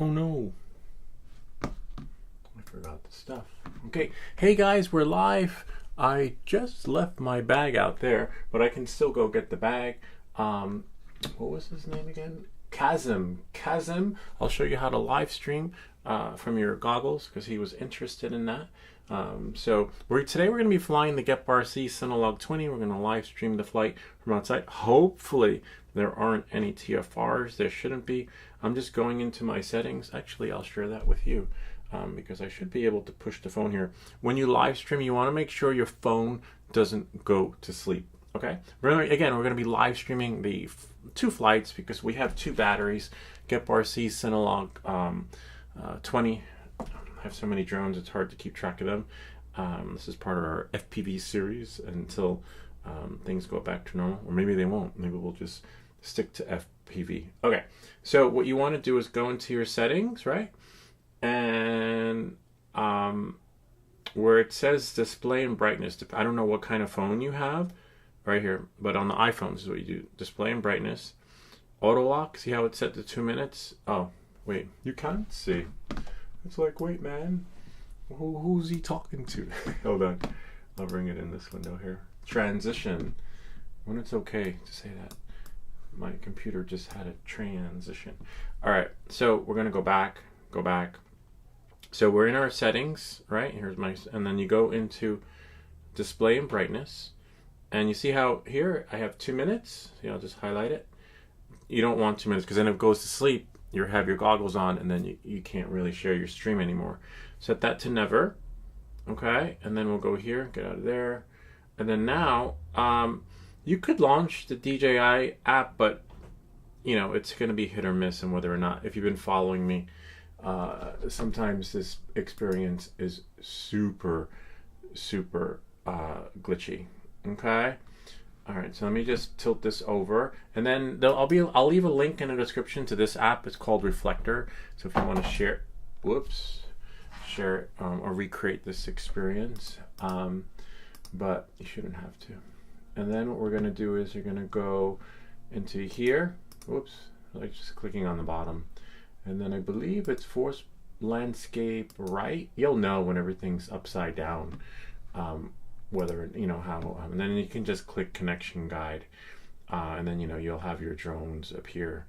Oh no, I forgot the stuff. Okay, hey guys, we're live. I just left my bag out there, but I can still go get the bag. What was his name again? Kazim. I'll show you how to live stream from your goggles because he was interested in that. So today we're going to be flying the Gep RC Cinelog20. We're going to live stream the flight from outside. Hopefully there aren't any TFRs. There shouldn't be. I'm just going into my settings. Actually, I'll share that with you because I should be able to push the phone here. When you live stream, you want to make sure your phone doesn't go to sleep. Okay. We're going to be live streaming the two flights because we have two batteries. Gep RC Cinelog20. I have so many drones, it's hard to keep track of them. This is part of our FPV series until things go back to normal, or maybe they won't. Maybe we'll just stick to FPV. Okay, so what you want to do is go into your settings, right? And where it says display and brightness, I don't know what kind of phone you have right here, but on the iPhone, this is what you do. Display and brightness. Auto lock, see how it's set to 2 minutes? Oh, wait, you can't see. It's like, wait, man, who's he talking to? Hold on, I'll bring it in this window here. Transition, when it's okay to say that. My computer just had a transition. All right, so we're gonna go back. So we're in our settings, right? Here's and then you go into display and brightness, and you see how here I have 2 minutes. See, I'll just highlight it. You don't want 2 minutes because then it goes to sleep. You have your goggles on and then you can't really share your stream anymore. Set that to never. Okay, and then we'll go here, get out of there. And then now, you could launch the DJI app, but you know, it's gonna be hit or miss and whether or not, if you've been following me, sometimes this experience is super glitchy. Okay. All right, so let me just tilt this over, and then I'll leave a link in the description to this app. It's called Reflector. So if you want to share it or recreate this experience, but you shouldn't have to. And then what we're going to do is you're going to go into here. Whoops, like just clicking on the bottom, and then I believe it's force landscape right. You'll know when everything's upside down. Whether you know how, and then you can just click connection guide, and then you'll have your drones appear.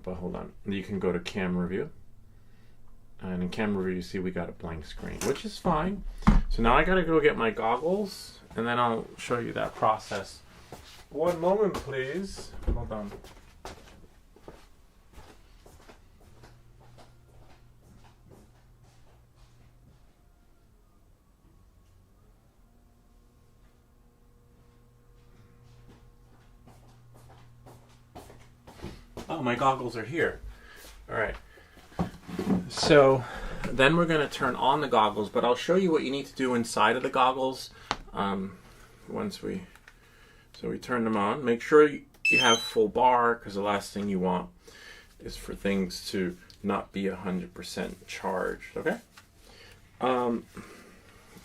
But hold on, you can go to camera view, and in camera view you see we got a blank screen, which is fine. So now I gotta go get my goggles, and then I'll show you that process. One moment, please. Hold on. Oh, my goggles are here. All right. So then we're going to turn on the goggles, but I'll show you what you need to do inside of the goggles once we turn them on. Make sure you have full bar because the last thing you want is for things to not be 100% charged. Okay.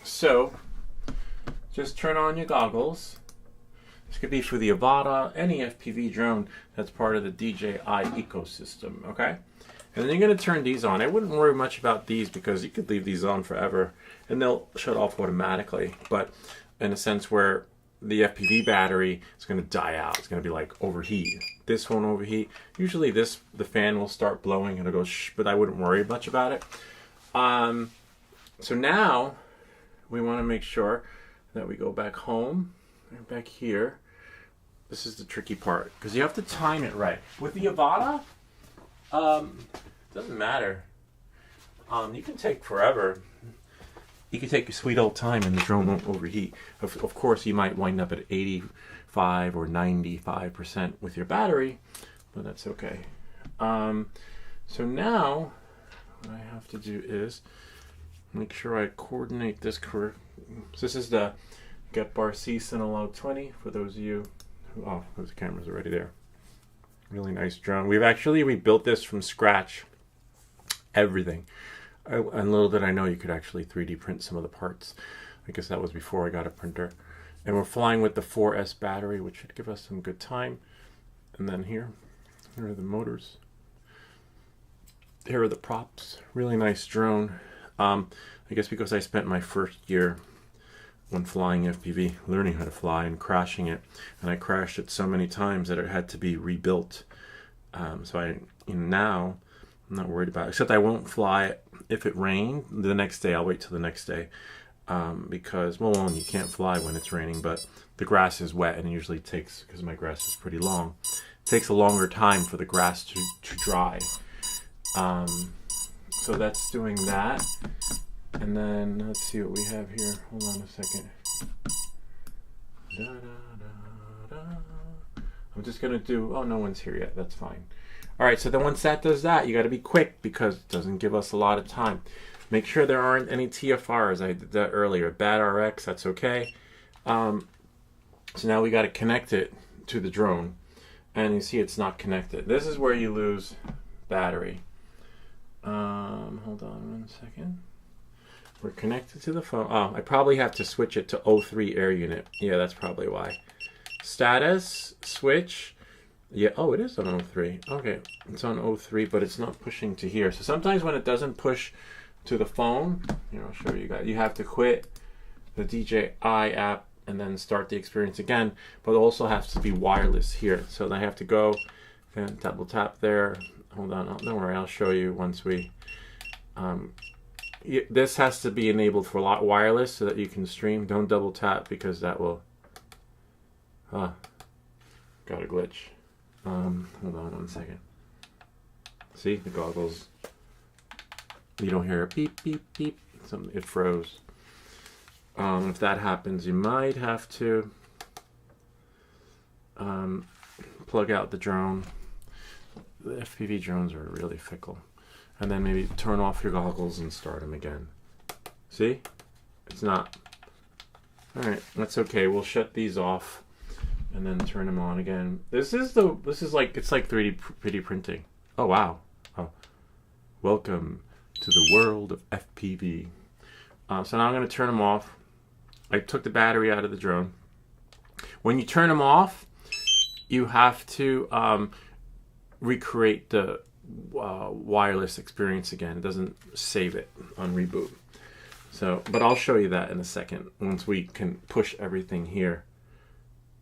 So just turn on your goggles. This could be for the Avata, any FPV drone that's part of the DJI ecosystem, okay? And then you're going to turn these on. I wouldn't worry much about these because you could leave these on forever and they'll shut off automatically. But in a sense where the FPV battery is going to die out, it's going to be like overheat. This won't overheat. Usually the fan will start blowing and it'll go shh, but I wouldn't worry much about it. So now we want to make sure that we go back home, back here. This is the tricky part because you have to time it right. With the Avata, doesn't matter. You can take forever. You can take your sweet old time and the drone won't overheat. Of course, you might wind up at 85 or 95% with your battery, but that's okay. So now what I have to do is make sure I coordinate this correct. So this is the Gep RC Cinelog20 for those of you who, oh, those cameras are already there. Really nice drone. We built this from scratch. Everything. And little did I know you could actually 3D print some of the parts. I guess that was before I got a printer. And we're flying with the 4S battery, which should give us some good time. And then here are the motors. here are the props. Really nice drone. I guess because I spent my first year when flying FPV learning how to fly and crashing it, and I crashed it so many times that it had to be rebuilt. So now I'm not worried about it, except I won't fly it if it rained the next day. I'll wait till the next day because, well, one, you can't fly when it's raining, but the grass is wet and it usually takes, because my grass is pretty long, it takes a longer time for the grass to dry. So that's doing that. And then let's see what we have here. Hold on a second. Da, da, da, da. I'm just gonna do, oh, no one's here yet, that's fine. All right, so then once that does that, you gotta be quick because it doesn't give us a lot of time. Make sure there aren't any TFRs. I did that earlier. Bad RX, that's okay. So now we gotta connect it to the drone, and you see it's not connected. This is where you lose battery. Hold on one second. We're connected to the phone. Oh, I probably have to switch it to 03 air unit. Yeah, that's probably why. Status, switch. Yeah, oh, it is on 03. Okay, it's on 03, but it's not pushing to here. So sometimes when it doesn't push to the phone, here, I'll show you guys. You have to quit the DJI app and then start the experience again, but it also has to be wireless here. So I have to go and double tap there. Hold on, don't worry, I'll show you once we... this has to be enabled for wireless so that you can stream. Don't double tap because that will... got a glitch. Hold on one second. See, the goggles... You don't hear a beep, beep, beep. It froze. If that happens, you might have to plug out the drone. The FPV drones are really fickle. And then maybe turn off your goggles and start them again. See? It's not. Alright, that's okay. We'll shut these off and then turn them on again. This is like, it's like 3D printing. Oh, wow. Oh. Welcome to the world of FPV. So now I'm going to turn them off. I took the battery out of the drone. When you turn them off, you have to recreate the wireless experience again. It doesn't save it on reboot. So, but I'll show you that in a second once we can push everything here.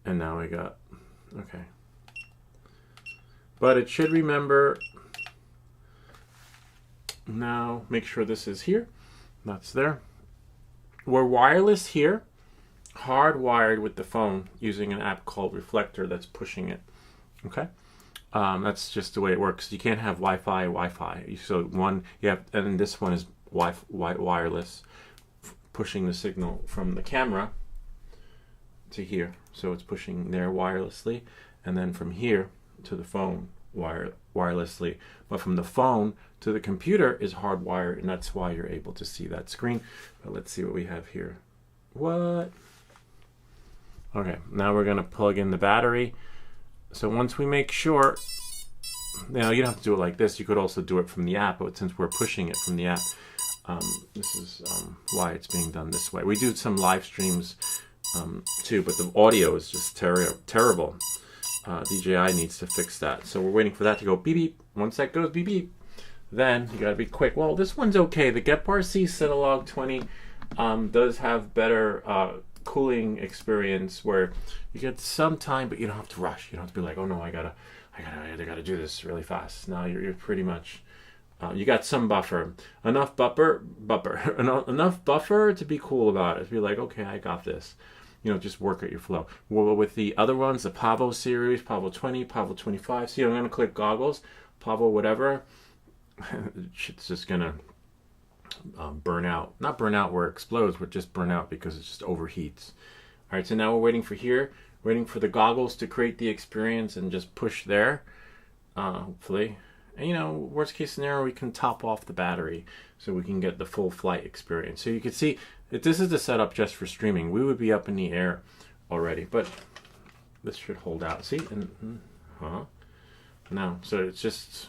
And now we got, okay. But it should remember, now make sure this is here. That's there. We're wireless here, hardwired with the phone using an app called Reflector that's pushing it. Okay. That's just the way it works. You can't have Wi-Fi. So one, you have, and this one is wireless, pushing the signal from the camera to here. So it's pushing there wirelessly, and then from here to the phone wirelessly. But from the phone to the computer is hardwired, and that's why you're able to see that screen. But let's see what we have here. What? Okay, now we're gonna plug in the battery. So once we make sure, you don't have to do it like this. You could also do it from the app, but since we're pushing it from the app, this is why it's being done this way. We do some live streams too, but the audio is just terrible. DJI needs to fix that. So we're waiting for that to go beep beep. Once that goes beep beep, then you gotta be quick. Well, this one's okay. The Gep RC Cinelog20 does have better cooling experience where you get some time, but you don't have to rush. You don't have to be like, oh no, I gotta do this really fast. Now you're pretty much, you got some buffer, enough buffer to be cool about it. To be like, okay, I got this. Just work at your flow. Well, with the other ones, the Pavo series, Pavo 20, Pavo 25. See, I'm gonna click goggles, Pavo whatever. Shit's just gonna burn out. Not burn out where it explodes, but just burn out because it just overheats. All right, so now we're waiting for the goggles to create the experience and just push there, hopefully. And worst case scenario, we can top off the battery so we can get the full flight experience. So you can see if this is the setup just for streaming, we would be up in the air already, but this should hold out. See, no, so it's just,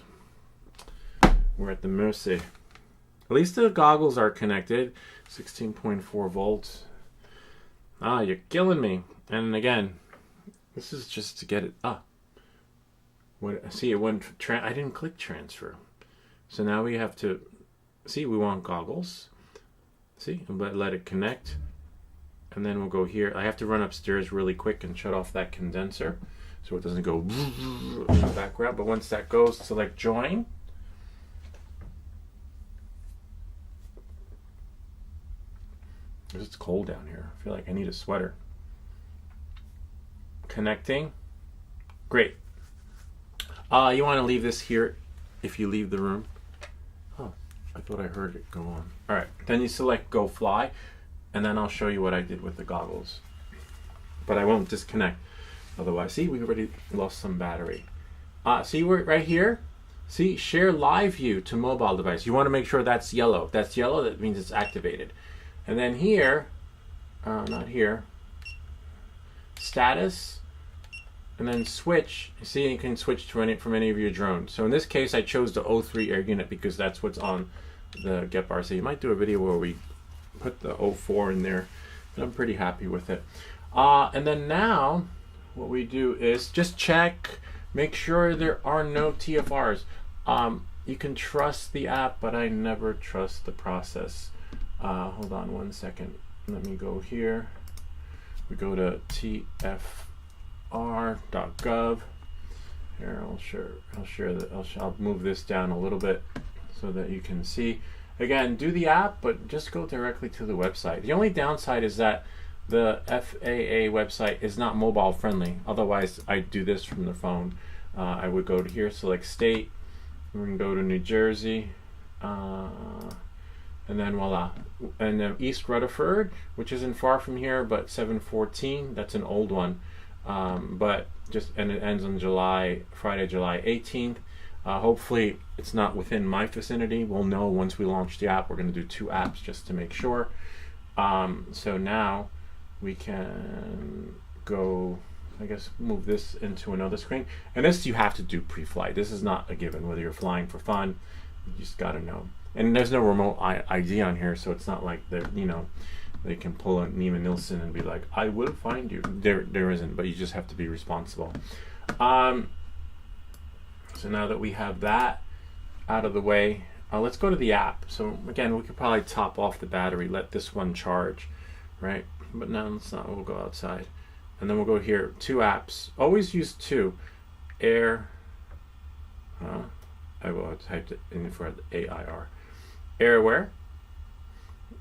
we're at the mercy. At least the goggles are connected. 16.4 volts. You're killing me. And again, this is just to get it up. See, it went. I didn't click transfer, So now we have to, see, we want goggles. See, let it connect. And then we'll go here. I have to run upstairs really quick and shut off that condenser so it doesn't go in the background. But once that goes, select join. It's cold down here. I feel like I need a sweater. Connecting. Great. You want to leave this here if you leave the room. Oh, I thought I heard it go on. All right, then you select go fly, and then I'll show you what I did with the goggles. But I won't disconnect. Otherwise, see, we already lost some battery. See, we're right here. See, share live view to mobile device. You want to make sure that's yellow. If that's yellow, that means it's activated. And then here, not here, status, and then switch. See, you can switch to from any of your drones. So in this case, I chose the 03 air unit because that's what's on the Gep RC. You might do a video where we put the 04 in there, but I'm pretty happy with it. And then now, what we do is just check, make sure there are no TFRs. You can trust the app, but I never trust the process. Hold on 1 second. Let me go here. We go to tfr.gov. Here, I'll move this down a little bit so that you can see. Again, do the app, but just go directly to the website. The only downside is that the FAA website is not mobile friendly. Otherwise, I'd do this from the phone. I would go to here, select state. We can go to New Jersey. And then voila. And then East Rutherford, which isn't far from here, but 714, that's an old one. And it ends on Friday, July 18th. Hopefully it's not within my vicinity. We'll know once we launch the app. We're going to do 2 apps just to make sure. So now we can go, I guess, move this into another screen. And this you have to do pre-flight. This is not a given, whether you're flying for fun. You just got to know. And there's no remote ID on here, so it's not like they can pull a Neiman Nielsen and be like, I will find you. There isn't, but you just have to be responsible. So now that we have that out of the way, let's go to the app. So again, we could probably top off the battery, let this one charge, right? But now let's not, we'll go outside. And then we'll go here, 2 apps. Always use 2. Air, I will type it in for AIR. Airware.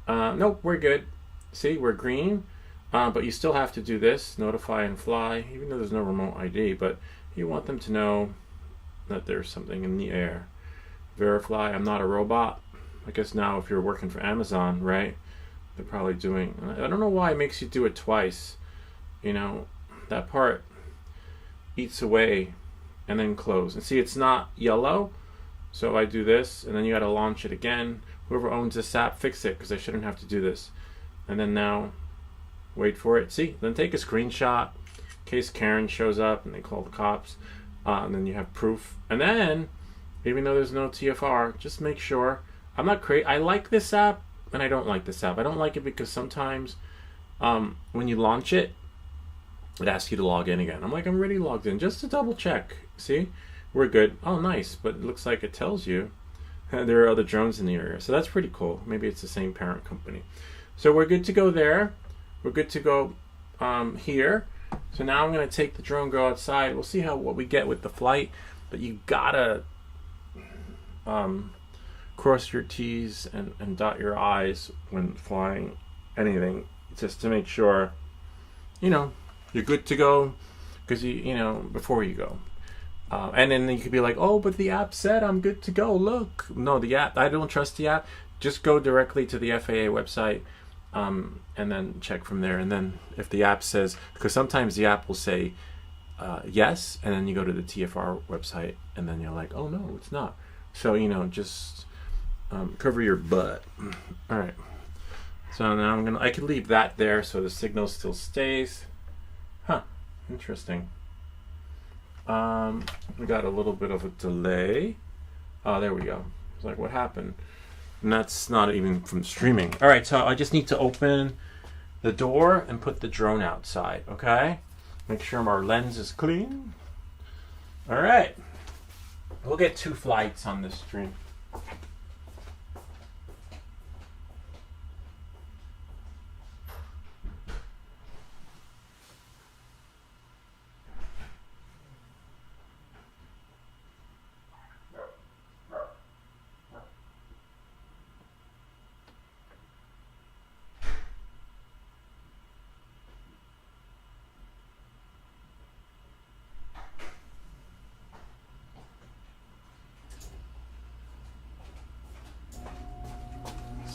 Nope, we're good. See, we're green, but you still have to do this, notify and fly, even though there's no remote ID, but you want them to know that there's something in the air. Verify, I'm not a robot. I guess now if you're working for Amazon, right, they're probably doing, I don't know why it makes you do it twice. That part eats away and then close. And see, it's not yellow. So I do this, and then you got to launch it again. Whoever owns this app, fix it, because I shouldn't have to do this. And then now, wait for it. See, then take a screenshot in case Karen shows up and they call the cops. And then you have proof. And then, even though there's no TFR, just make sure. I'm not crazy. I like this app, and I don't like this app. I don't like it because sometimes when you launch it, it asks you to log in again. I'm like, I'm already logged in, just to double check. See? We're good. Oh, nice. But it looks like it tells you there are other drones in the area. So that's pretty cool. Maybe it's the same parent company. So we're good to go there. We're good to go here. So now I'm going to take the drone, go outside. We'll see what we get with the flight. But you got to cross your T's and dot your I's when flying anything, just to make sure, you're good to go, because before you go. And then you could be like, oh, but the app said I'm good to go. Look. No, the app, I don't trust the app. Just go directly to the FAA website and then check from there. And then if the app says, because sometimes the app will say yes, and then you go to the TFR website and then you're like, oh, no, it's not. So, just cover your butt. All right. So now I can leave that there so the signal still stays. Huh. Interesting. We got a little bit of a delay. Oh, there we go. It's like, what happened? And that's not even from streaming. All right, so I just need to open the door and put the drone outside, okay? Make sure our lens is clean. All right. We'll get 2 flights on this stream.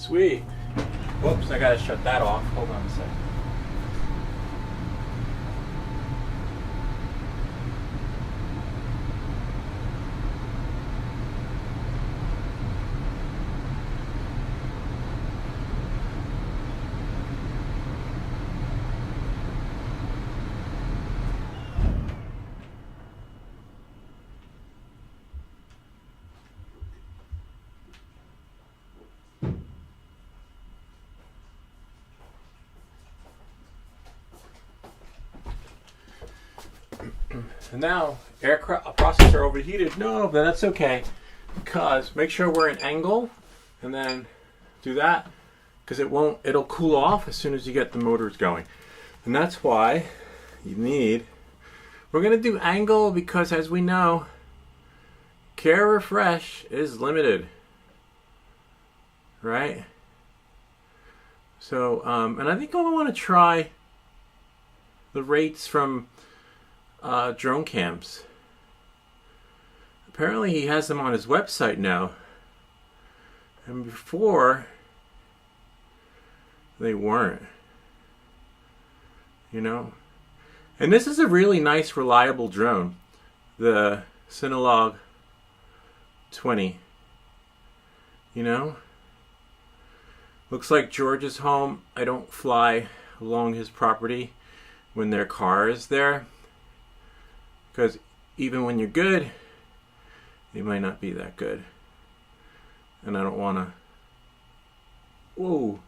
Sweet. Whoops, I gotta shut that off. Hold on a second. And now, aircraft processor overheated. No, but that's okay. Because make sure we're in angle, and then do that, because it'll cool off as soon as you get the motors going. And that's why we're going to do angle, because as we know, care refresh is limited. Right? So, and I think I want to try the rates from drone cams. Apparently he has them on his website now, and before they weren't, you know. And this is a really nice, reliable drone, the Cinelog20. You know, looks like George's home. I don't fly along his property when their car is there, because even when you're good, it might not be that good. And I don't want to... Whoa.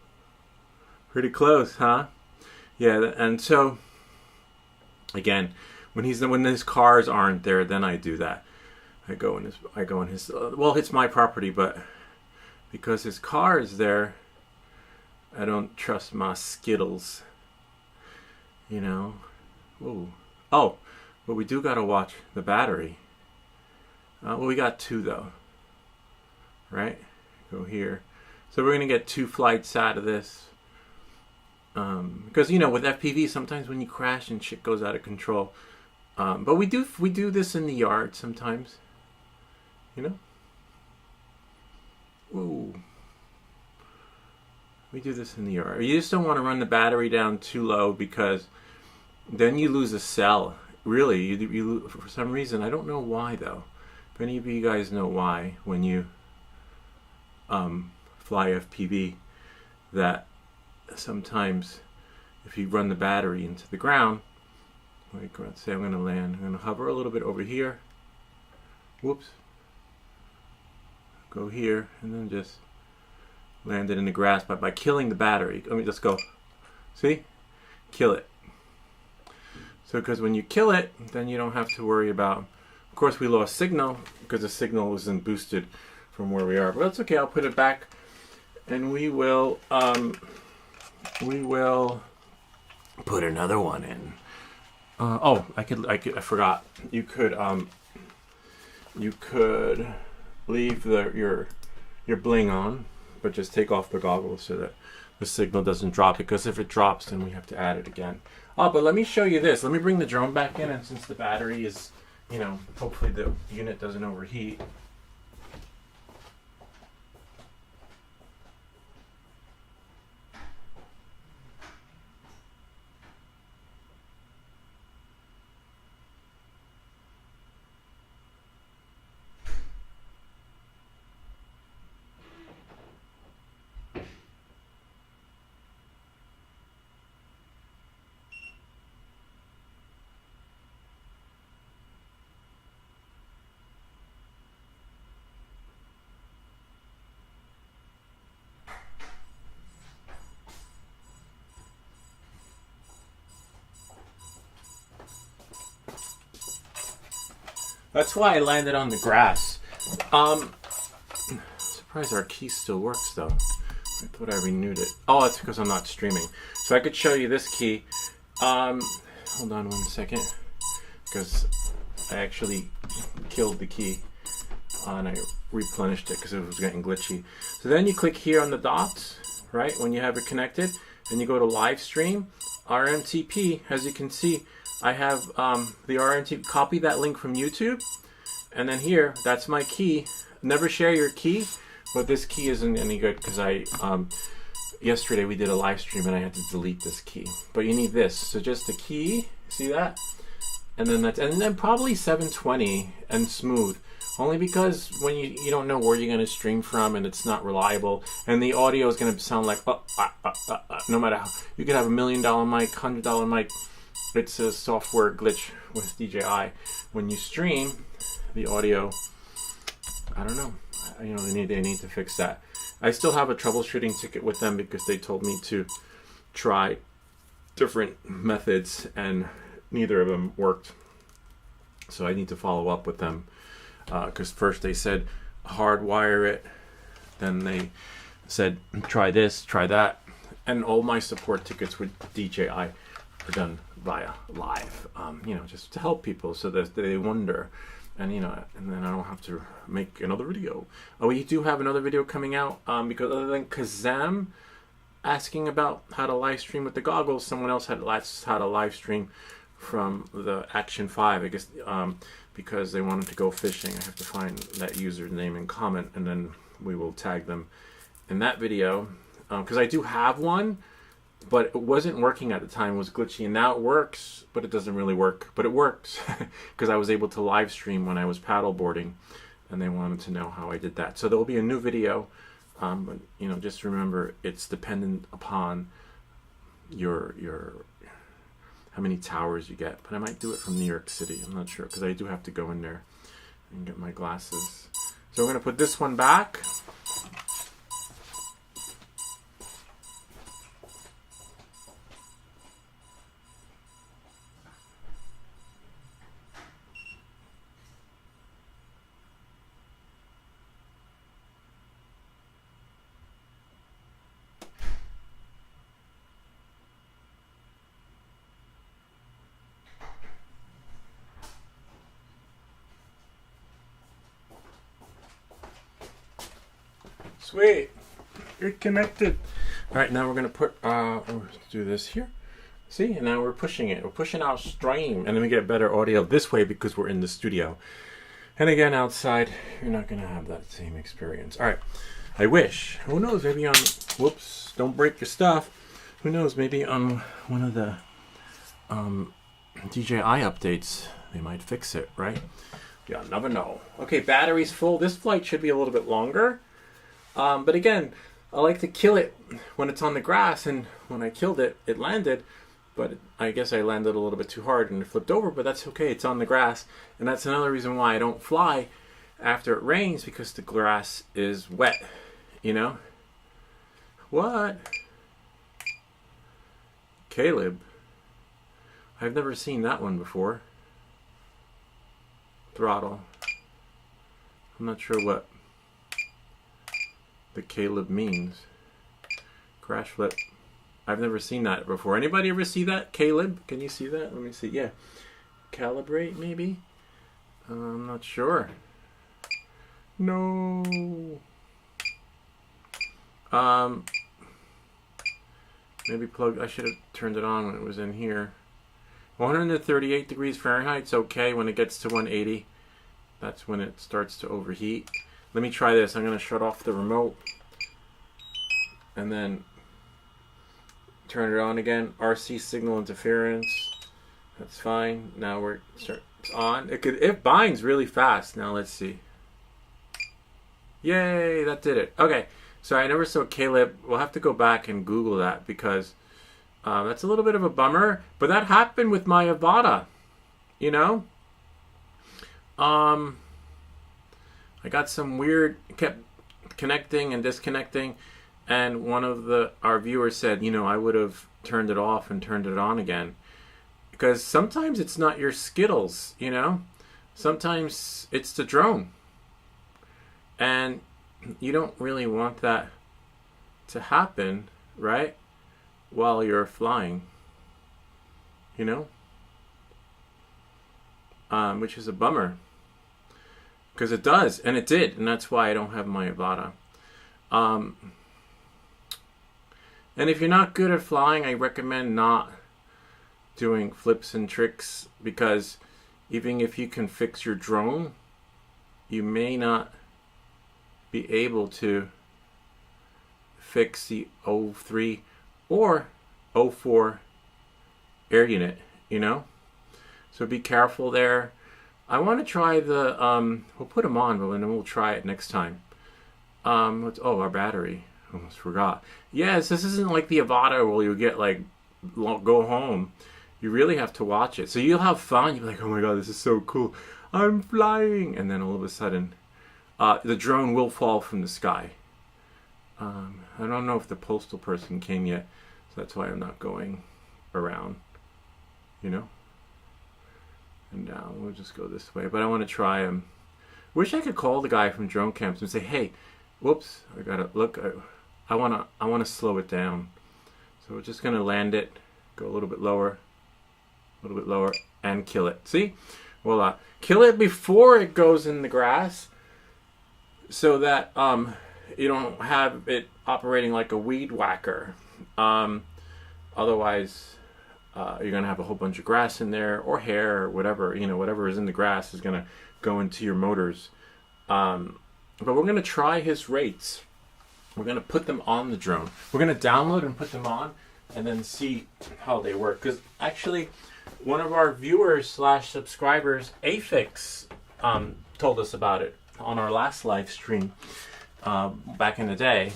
Pretty close, huh? Yeah, and so, again, when his cars aren't there, then I do that. I go in his... well, it's my property, but because his car is there, I don't trust my Skittles. You know? Whoa. Oh, but we do got to watch the battery. Well, we got 2 though, right? Go here. So we're going to get 2 flights out of this. Because, you know, with FPV, sometimes when you crash and shit goes out of control. But we do this in the yard sometimes. You know? Whoa. We do this in the yard. You just don't want to run the battery down too low, because then you lose a cell. Really, you for some reason. I don't know why though. If any of you guys know why, when you fly FPV, that sometimes if you run the battery into the ground, like let's say I'm going to land, I'm going to hover a little bit over here. Whoops. Go here and then just land it in the grass by killing the battery. Let me just go. See? Kill it. So because when you kill it, then you don't have to worry about... Of course, we lost signal because the signal wasn't boosted from where we are. But that's okay. I'll put it back, and we will put another one in. Oh, I forgot. You could leave your bling on, but just take off the goggles so that the signal doesn't drop, because if it drops, then we have to add it again. Oh, but let me show you this. Let me bring the drone back in, and since the battery is, you know, hopefully the unit doesn't overheat. That's why I landed on the grass. Surprised our key still works though. I thought I renewed it. Oh, that's because I'm not streaming. So I could show you this key. Hold on 1 second, because I actually killed the key and I replenished it because it was getting glitchy. So then you click here on the dots, right, when you have it connected, and you go to live stream, RMTP. As you can see, I have the RMTP. Copy that link from YouTube, and then here, that's my key. Never share your key But this key isn't any good because yesterday we did a live stream and I had to delete this key. But you need this. So just the key, see that? And then probably 720 and smooth. Only because when you don't know where you're going to stream from and it's not reliable, and the audio is going to sound like no matter how. You could have $1 million mic, $100 mic. It's a software glitch with DJI. When you stream, the audio, I don't know. They need to fix that. I still have a troubleshooting ticket with them because they told me to try different methods and neither of them worked. So I need to follow up with them because first they said hardwire it, then they said try this, try that, and all my support tickets with DJI are done via live, just to help people so that they wonder. And and then I don't have to make another video. Oh, we do have another video coming out because other than Kazam asking about how to live stream with the goggles, someone else had asked how to live stream from the Action 5. I guess because they wanted to go fishing. I have to find that username and comment, and then we will tag them in that video because I do have one. But it wasn't working at the time, it was glitchy, and now it works, but it doesn't really work. But it works because I was able to live stream when I was paddleboarding, and they wanted to know how I did that. So there will be a new video, but just remember it's dependent upon your how many towers you get. But I might do it from New York City. I'm not sure because I do have to go in there and get my glasses. So we're gonna put this one back. Sweet, you're connected. All right, now we're gonna put do this here. See, and now we're pushing it. We're pushing our stream, and then we get better audio this way because we're in the studio. And again, outside, you're not gonna have that same experience. All right, I wish. Who knows? Maybe on. Whoops! Don't break your stuff. Who knows? Maybe on one of the DJI updates, they might fix it. Right? Yeah, never know. Okay, battery's full. This flight should be a little bit longer. But again, I like to kill it when it's on the grass, and when I killed it, it landed, but I guess I landed a little bit too hard and it flipped over, but that's okay, it's on the grass, and that's another reason why I don't fly after it rains, because the grass is wet, What? Caleb? I've never seen that one before. Throttle. I'm not sure what the Caleb means. Crash flip. I've never seen that before. Anybody ever see that? Caleb? Can you see that? Let me see. Yeah. Calibrate, maybe? I'm not sure. No. Maybe plug. I should have turned it on when it was in here. 138 degrees Fahrenheit's okay. When it gets to 180, that's when it starts to overheat. Let me try this. I'm going to shut off the remote and then turn it on again. RC signal interference. That's fine. Now it's on. It binds really fast. Now let's see. Yay, that did it. Okay, so I never saw Caleb. We'll have to go back and Google that because that's a little bit of a bummer. But that happened with my Avata, I got some weird, kept connecting and disconnecting, and one of our viewers said, I would have turned it off and turned it on again. Because sometimes it's not your Skittles, Sometimes it's the drone. And you don't really want that to happen, right? While you're flying, Which is a bummer. Because it does, and it did, and that's why I don't have my Avata. And if you're not good at flying, I recommend not doing flips and tricks, because even if you can fix your drone, you may not be able to fix the 03 or 04 air unit, you know? So be careful there. I want to try the, we'll put them on, but then we'll try it next time. Oh, our battery. Almost forgot. Yes, this isn't like the Avata where you get like, go home. You really have to watch it. So you'll have fun. You'll be like, oh my God, this is so cool. I'm flying. And then all of a sudden, the drone will fall from the sky. I don't know if the postal person came yet, so that's why I'm not going around, you know? And now we'll just go this way. But I want to try them. Wish I could call the guy from drone camps and say, hey, whoops, I gotta look. I wanna slow it down. So we're just gonna land it, go a little bit lower, and kill it. See? Voila. Kill it before it goes in the grass, so that you don't have it operating like a weed whacker. Otherwise, you're gonna have a whole bunch of grass in there, or hair, or whatever. You know, whatever is in the grass is gonna go into your motors. But we're gonna try his rates. We're gonna put them on the drone. We're gonna download and put them on, and then see how they work. Because actually, one of our viewers / subscribers, Afix, told us about it on our last live stream back in the day.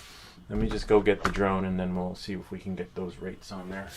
Let me just go get the drone, and then we'll see if we can get those rates on there.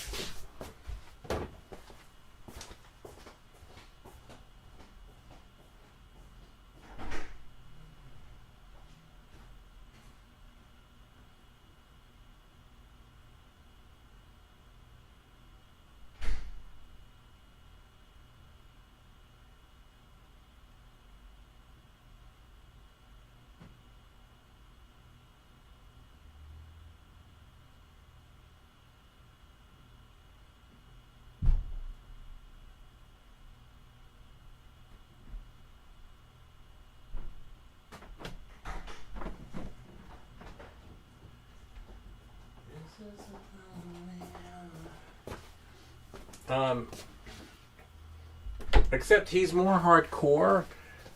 Except he's more hardcore,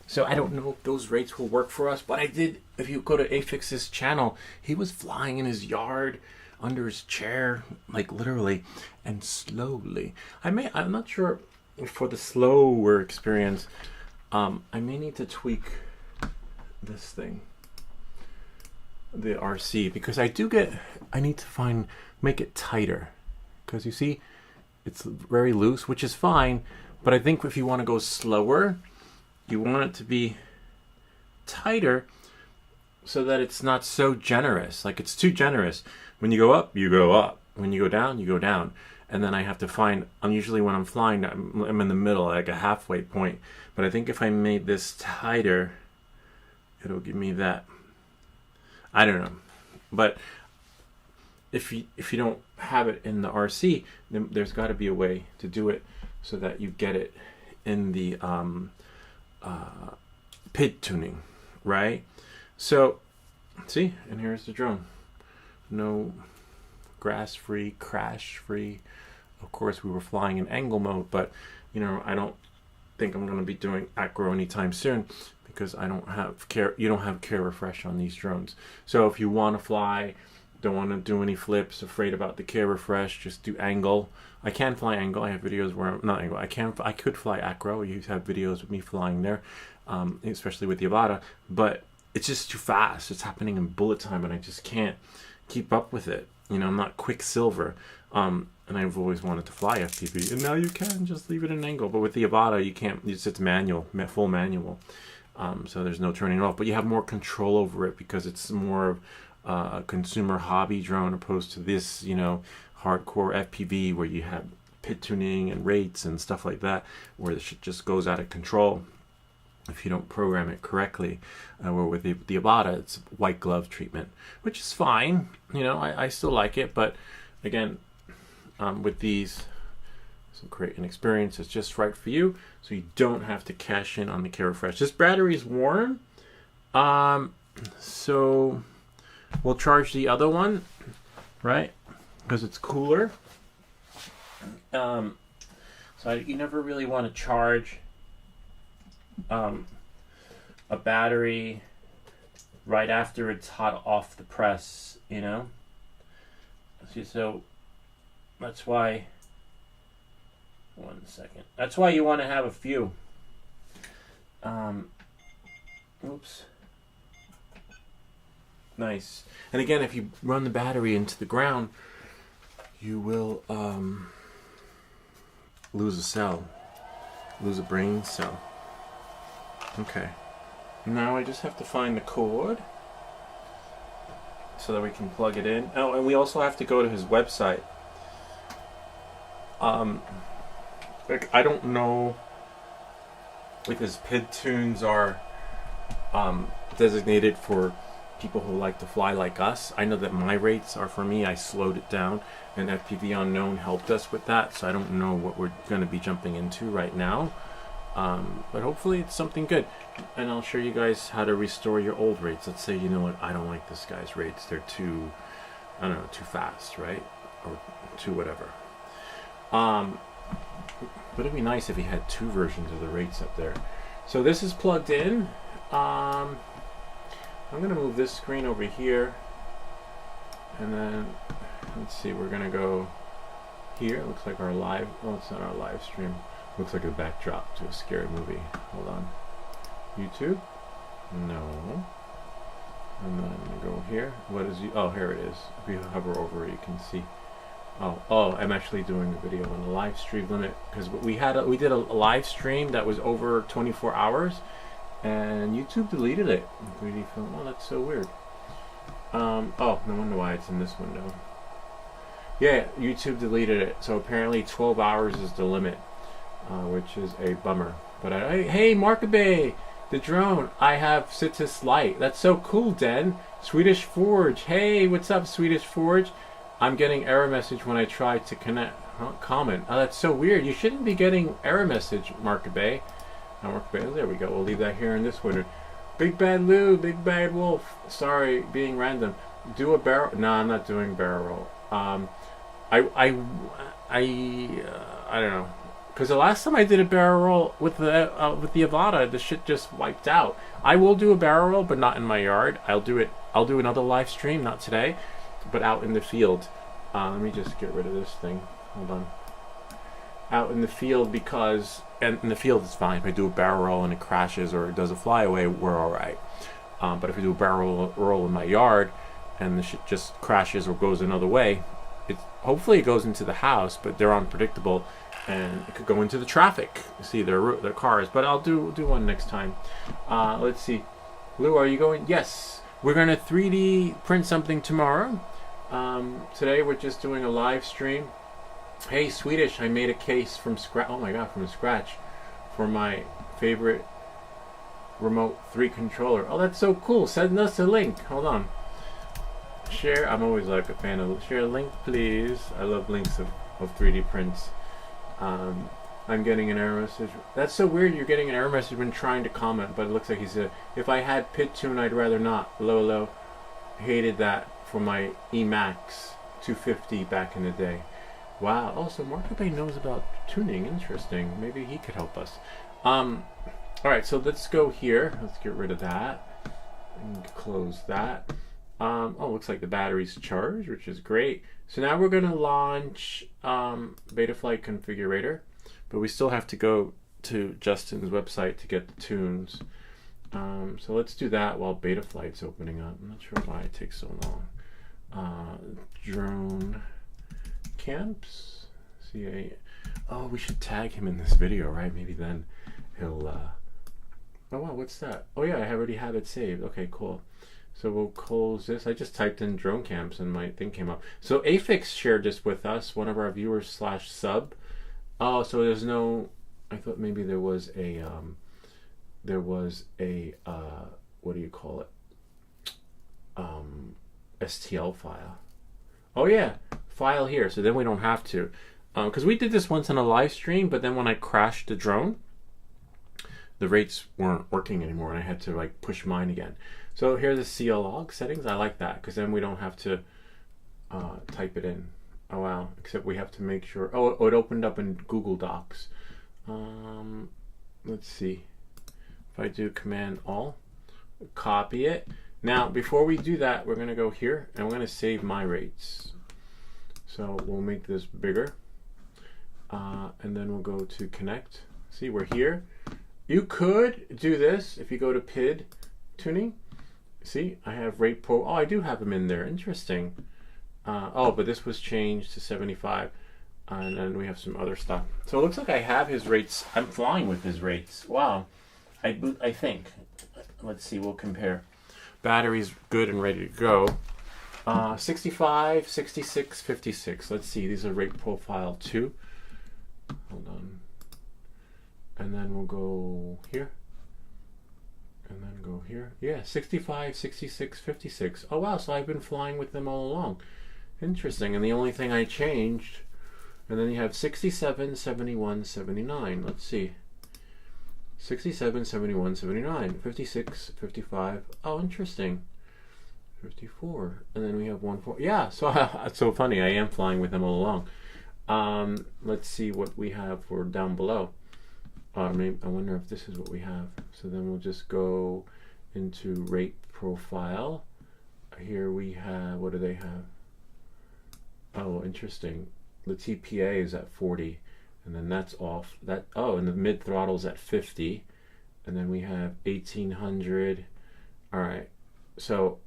so I don't know if those rates will work for us. But I did, if you go to Afix's channel, he was flying in his yard, under his chair, like literally, and slowly. I'm not sure for the slower experience, I may need to tweak this thing, the RC, because I need to make it tighter, because you see, it's very loose, which is fine. But I think if you want to go slower, you want it to be tighter so that it's not so generous. Like, it's too generous. When you go up, you go up. When you go down, you go down. And then I have to find, usually when I'm flying, I'm in the middle, like a halfway point. But I think if I made this tighter, it'll give me that. I don't know. But if you don't have it in the RC, then there's got to be a way to do it so that you get it in the PID tuning, right? So, see, and here's the drone. No grass-free, crash-free. Of course, we were flying in angle mode, but, you know, I don't think I'm going to be doing acro anytime soon because I don't have care. You don't have care refresh on these drones. So if you want to fly, don't want to do any flips, afraid about the care refresh, just do angle. I can fly angle. I have videos where not angle. I could fly acro. You have videos of me flying there, especially with the Avata. But it's just too fast. It's happening in bullet time, and I just can't keep up with it. You know, I'm not Quicksilver, and I've always wanted to fly FPV. And now you can just leave it in angle. But with the Avata, you can't. It's manual, full manual. So there's no turning it off. But you have more control over it because it's more of a consumer hobby drone opposed to this, you know, hardcore FPV where you have PID tuning and rates and stuff like that, where the shit just goes out of control if you don't program it correctly. Where with the Avata, it's white glove treatment, which is fine. You know, I still like it, but again, with these, so create an experience that's just right for you, so you don't have to cash in on the care refresh. This battery is warm, so we'll charge the other one, right? Because it's cooler. So you never really want to charge a battery right after it's hot off the press, you know. See, so that's why. One second. That's why you want to have a few. Oops. Nice. And again, if you run the battery into the ground, you will lose a cell, lose a brain cell. Okay. Now I just have to find the cord so that we can plug it in. Oh, and we also have to go to his website. Like, I don't know if his PID tunes are designated for people who like to fly like us. I know that my rates are for me. I slowed it down, and FPV Unknown helped us with that, so I don't know what we're going to be jumping into right now. But hopefully it's something good. And I'll show you guys how to restore your old rates. Let's say, you know what, I don't like this guy's rates. They're too, I don't know, too fast, right? Or too whatever. But it'd be nice if he had two versions of the rates up there. So this is plugged in. I'm going to move this screen over here. And then, let's see, we're going to go here. It looks like our live, well, it's not our live stream. Looks like a backdrop to a scary movie. Hold on. YouTube? No. And then I'm going to go here. What is you? Oh, here it is. If you hover over it, you can see. Oh, I'm actually doing a video on the live stream limit because we did a live stream that was over 24 hours, and YouTube deleted it. 3D film. Oh, that's so weird. Oh, no wonder why it's in this window. Yeah, YouTube deleted it. So apparently 12 hours is the limit, which is a bummer. But hey, Markabe, the drone. I have Citus Light. That's so cool, Den. Swedish Forge. Hey, what's up, Swedish Forge? I'm getting error message when I try to comment. Oh, that's so weird. You shouldn't be getting error message, Markabe. There we go. We'll leave that here in this window. Big Bad Lou, Big Bad Wolf. Sorry, being random. Do a barrel. No, I'm not doing barrel roll. I don't know. Because the last time I did a barrel roll with the Avata, the shit just wiped out. I will do a barrel roll, but not in my yard. I'll do another live stream, not today, but out in the field. Let me just get rid of this thing. Hold on. Out in the field, because and in the field it's fine. If I do a barrel roll and it crashes or it does a flyaway, we're all right. But if I do a barrel roll in my yard and the shit just crashes or goes another way, hopefully it goes into the house, but they're unpredictable. And it could go into the traffic. See their cars, but I'll do one next time. Let's see, Lou, are you going? Yes, we're gonna 3D print something tomorrow. Today we're just doing a live stream. Hey, Swedish, I made a case from scratch. Oh my god, from scratch for my favorite Remote 3 controller. Oh, that's so cool. Send us a link. Hold on. Share. I'm always like a fan of share a link, please. I love links of 3D prints. I'm getting an error message. That's so weird. You're getting an error message when trying to comment, but it looks like he said, if I had PID tune, I'd rather not. Lolo hated that for my Emax 250 back in the day. Wow. Oh, so Markabe knows about tuning. Interesting. Maybe he could help us. All right. So let's go here. Let's get rid of that and close that. Oh, looks like the battery's charged, which is great. So now we're going to launch Betaflight Configurator, but we still have to go to Justin's website to get the tunes. So let's do that while Betaflight's opening up. I'm not sure why it takes so long. Drone camps. Oh, we should tag him in this video, right? Maybe then he'll. Oh wow, what's that? Oh yeah, I already have it saved. Okay, cool. So we'll close this. I just typed in drone camps and my thing came up. So Afix shared this with us, one of our viewers / sub. Oh, so there's no. I thought maybe there was a. What do you call it? STL file. Oh yeah, file here. So then we don't have to, because we did this once on a live stream, but then when I crashed the drone, the rates weren't working anymore, and I had to like push mine again. So here's the CL log settings. I like that because then we don't have to type it in. Oh wow! Except we have to make sure. Oh, it opened up in Google Docs. Let's see. If I do Command Alt, copy it, Now, before we do that, we're going to go here and we're going to save my rates. So we'll make this bigger. And then we'll go to connect. See, we're here. You could do this if you go to PID tuning. See, I have rate pro. Oh, I do have them in there. Interesting. Oh, but this was changed to 75. And then we have some other stuff. So it looks like I have his rates. I'm flying with his rates. Wow. I think. Let's see, we'll compare. Battery's good and ready to go. 65, 66, 56. Let's see, these are rate profile 2. Hold on. And then we'll go here. And then go here. Yeah, 65, 66, 56. Oh wow, so I've been flying with them all along. Interesting. And the only thing I changed, and then you have 67, 71, 79. Let's see. 67, 71, 79, 56, 55. Oh, interesting. 54. And then we have 14. Yeah, so it's so funny. I am flying with them all along. Let's see what we have for down below. Maybe, I wonder if this is what we have. So then we'll just go into rate profile. Here we have, what do they have? Oh, interesting. The TPA is at 40, and then that's off. That, oh, and the mid throttle's at 50, and then we have 1800. All right, so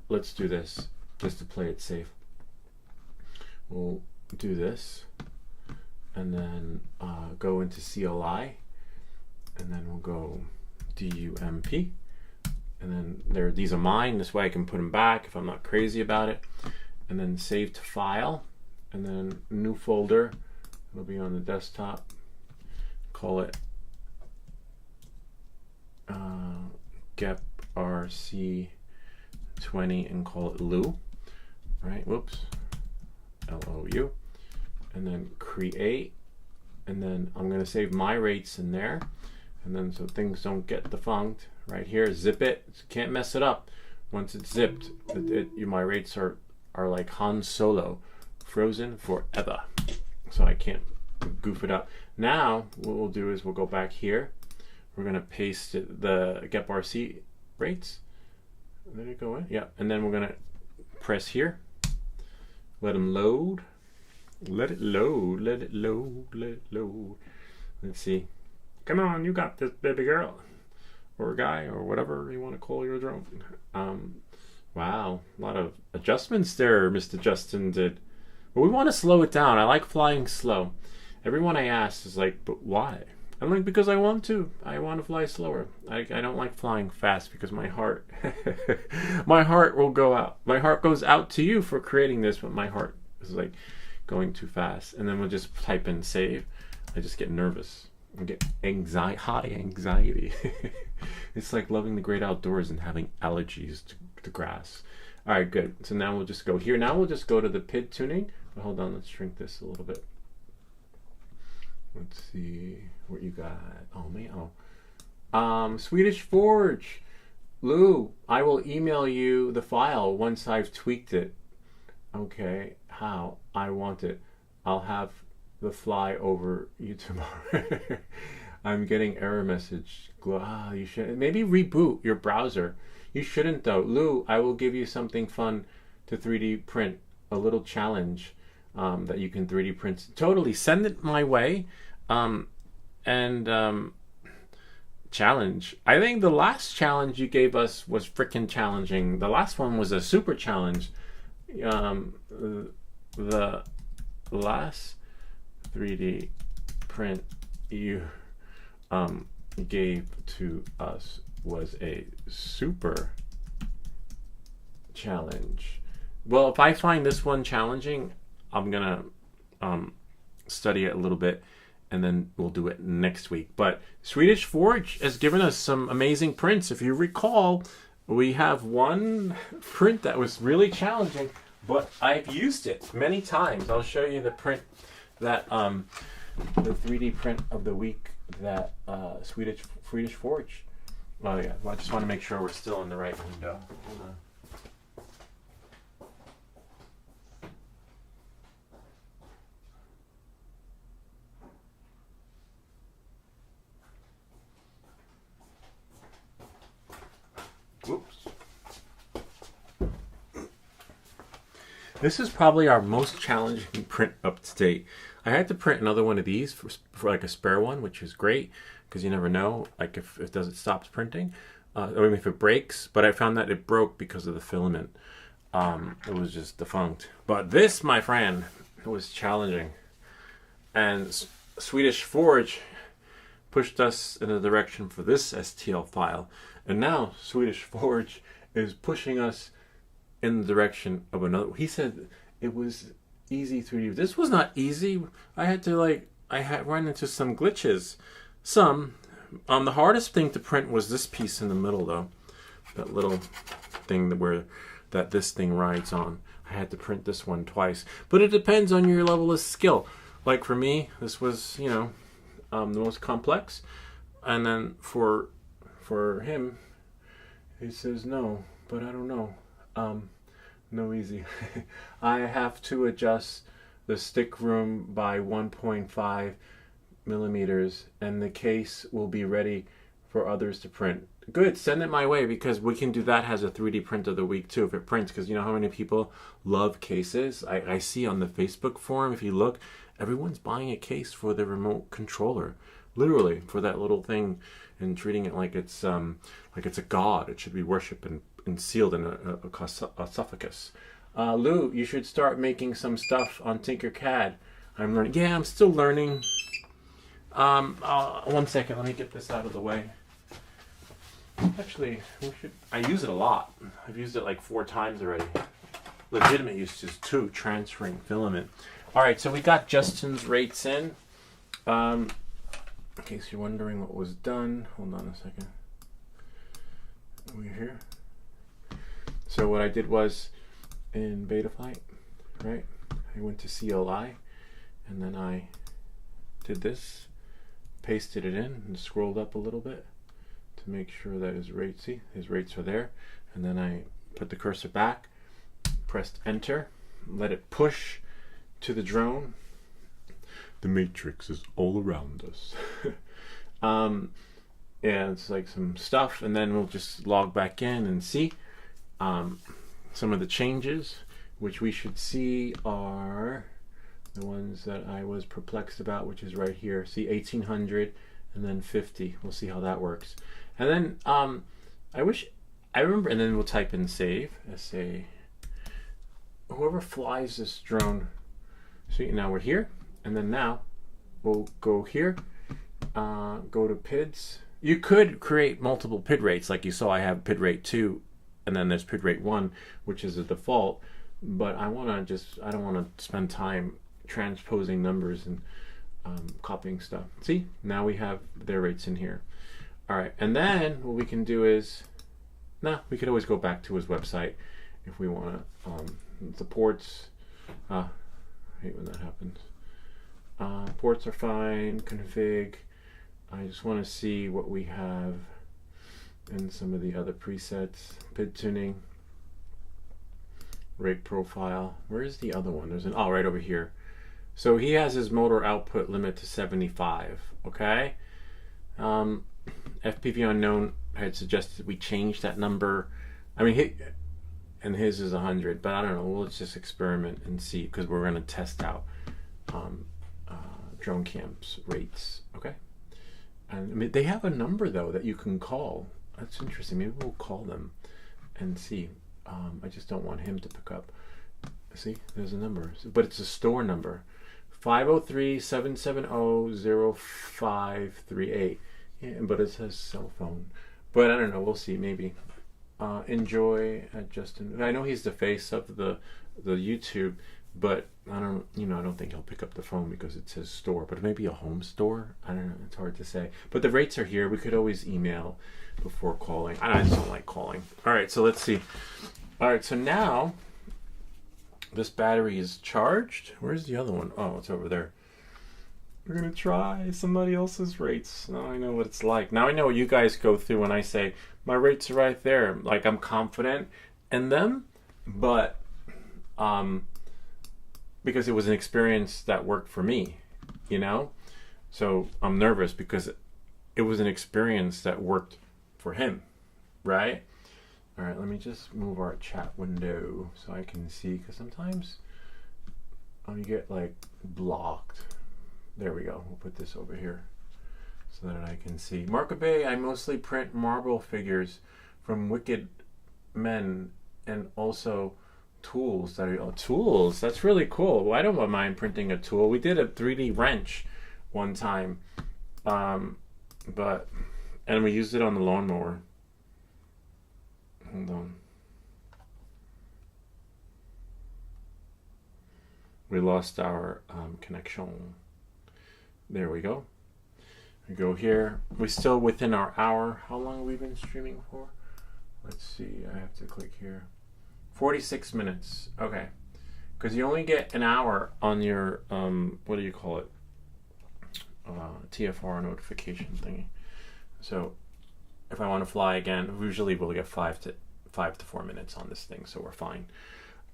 let's do this just to play it safe. We'll do this, and then go into CLI, and then we'll go DUMP, and then these are mine. This way I can put them back if I'm not crazy about it, and then save to file, and then new folder. It'll be on the desktop. Call it Gep RC 20 and call it Lou. Right? Whoops. LOU. And then create. And then I'm going to save my rates in there. And then so things don't get defunct. Right here, zip it. Can't mess it up. Once it's zipped, my rates are like Han Solo, frozen forever. So I can't goof it up. Now, what we'll do is we'll go back here. We're going to paste the Gep RC rates. Did it go in? Yeah. And then we're going to press here. Let them load. Let it load. Let it load. Let it load. Let's see. Come on, you got this, baby girl. Or guy, or whatever you want to call your drone. Wow. A lot of adjustments there, Mr. Justin did. But we want to slow it down. I like flying slow. Everyone I ask is like, but why? I'm like, because I want to. I want to fly slower. I don't like flying fast because my heart, my heart will go out. My heart goes out to you for creating this, but my heart is like going too fast. And then we'll just type in save. I just get nervous. I get high anxiety. It's like loving the great outdoors and having allergies to grass. All right, good. So now we'll just go here. Now we'll just go to the PID tuning. But hold on, let's shrink this a little bit. Let's see what you got. Oh man, Swedish Forge. Lou, I will email you the file once I've tweaked it. Okay, how? I want it. I'll have the fly over you tomorrow. I'm getting error message. You should maybe reboot your browser. You shouldn't though. Lou, I will give you something fun to 3D print. A little challenge that you can 3D print. Totally, send it my way. Challenge. I think the last challenge you gave us was freaking challenging. The last one was a super challenge. The last 3D print you gave to us was a super challenge. Well, if I find this one challenging, I'm gonna study it a little bit, and then we'll do it next week. But Swedish Forge has given us some amazing prints. If you recall, we have one print that was really challenging, but I've used it many times. I'll show you the print that the 3D print of the week that Swedish Forge. Oh yeah, well, I just want to make sure we're still in the right window. Hold on. Whoops. This is probably our most challenging print up to date. I had to print another one of these for like a spare one, which is great because you never know, like if it doesn't stop printing, or if it breaks. But I found that it broke because of the filament. It was just defunct. But this, my friend, was challenging. And Swedish Forge pushed us in a direction for this STL file. And now Swedish Forge is pushing us in the direction of another. He said it was easy 3D. This was not easy. I had run into some glitches. The hardest thing to print was this piece in the middle though. That little thing that this thing rides on. I had to print this one twice. But it depends on your level of skill. Like for me, this was, the most complex. And then for him, he says no, but I don't know. No easy. I have to adjust the stick room by 1.5 millimeters and the case will be ready for others to print. Good, send it my way because we can do that as a 3D print of the week too if it prints, because you know how many people love cases? I see on the Facebook forum, if you look, everyone's buying a case for the remote controller. Literally, for that little thing, and treating it like it's a god. It should be worshipped and sealed in a sarcophagus. Lou, you should start making some stuff on Tinkercad. I'm learning. Yeah, I'm still learning. 1 second, let me get this out of the way. Actually, I use it a lot. I've used it like 4 times already. Legitimate uses too, transferring filament. All right, so we got Justin's rates in. In case you're wondering what was done, hold on a second. We're here. So what I did was in Betaflight, right? I went to CLI and then I did this, pasted it in and scrolled up a little bit to make sure that his rates, his rates are there. And then I put the cursor back, pressed enter, let it push to the drone. The matrix is all around us. Yeah, it's like some stuff, and then we'll just log back in and see some of the changes, which we should see are the ones that I was perplexed about, which is right here. See 1800 and then 50. We'll see how that works. And then I remember, and then we'll type in save, SA. Whoever flies this drone. See, now we're here, and then now we'll go here, go to PIDs. You could create multiple PID rates, like you saw I have PID rate 2, and then there's PID rate 1, which is a default, but I don't want to spend time transposing numbers and copying stuff. See, now we have their rates in here. All right, and then what we can do is, we could always go back to his website if we want to. The ports, I hate when that happens. Ports are fine, config. I just want to see what we have in some of the other presets. PID tuning, rate profile. Where is the other one? There's an, right over here. So he has his motor output limit to 75, okay? FPV Unknown had suggested we change that number. I mean, and his is 100, but I don't know, we'll just experiment and see, because we're going to test out drone camps rates, okay? And I mean, they have a number though that you can call. That's interesting. Maybe we'll call them and see. I just don't want him to pick up. See, there's a number, but it's a store number, 503-770-0538. Yeah, but it says cell phone. But I don't know. We'll see. Maybe. Enjoy at Justin. I know he's the face of the YouTube, but I don't think he'll pick up the phone because it says store. But maybe a home store. I don't know. It's hard to say. But the rates are here. We could always email before calling. I just don't like calling. All right. So let's see. All right. So now this battery is charged. Where's the other one? Oh, it's over there. We're gonna try somebody else's rates. Now I know what it's like. Now I know what you guys go through when I say my rates are right there. Like, I'm confident in them, but because it was an experience that worked for me, you know? So I'm nervous because it was an experience that worked for him, right? All right, let me just move our chat window so I can see, because sometimes you get like blocked. There we go. We'll put this over here so that I can see. Marco Bay, I mostly print marble figures from Wicked Men and also tools that are tools. That's really cool. Well, I don't mind printing a tool. We did a 3D wrench one time, and we used it on the lawnmower. Hold on. We lost our connection. There we go. We go here. We're still within our hour. How long have we been streaming for? Let's see. I have to click here. 46 minutes. Okay. Because you only get an hour on your, what do you call it? TFR notification thingy. So if I want to fly again, usually we'll get 5 to 4 minutes on this thing, so we're fine.